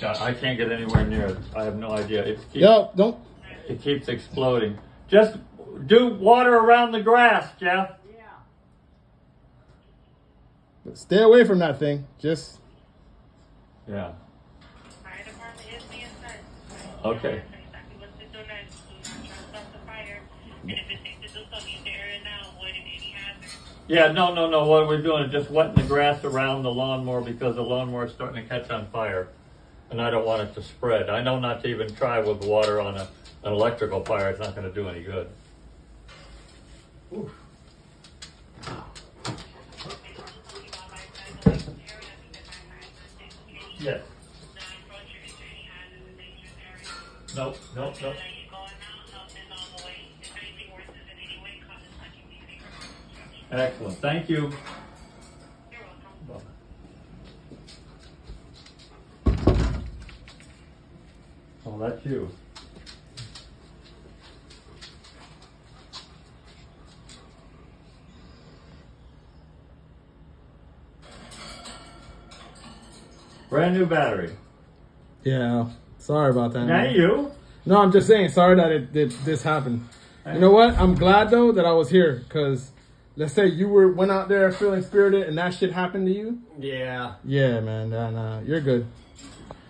Yeah, I can't get anywhere near it. I have no idea. It keeps exploding. Just do water around the grass, Jeff. Yeah. But stay away from that thing. Just. Yeah. Fire department is being sent. Okay. Exactly what to do next. Do not trust up the fire. And if it's safe to do so, use the area now. Avoid any hazard. Yeah, no. What we're doing is just wetting the grass around the lawnmower because the lawnmower is starting to catch on fire. And I don't want it to spread. I know not to even try with water on an electrical fire. It's not going to do any good. Oof. Yes. Nope. Excellent. Thank you. Oh, that's you. Brand new battery. Yeah. Sorry about that. Now you. No, I'm just saying. Sorry that this happened. You know what? I'm glad though that I was here because let's say you went out there feeling spirited and that shit happened to you. Yeah. Yeah, man. You're good.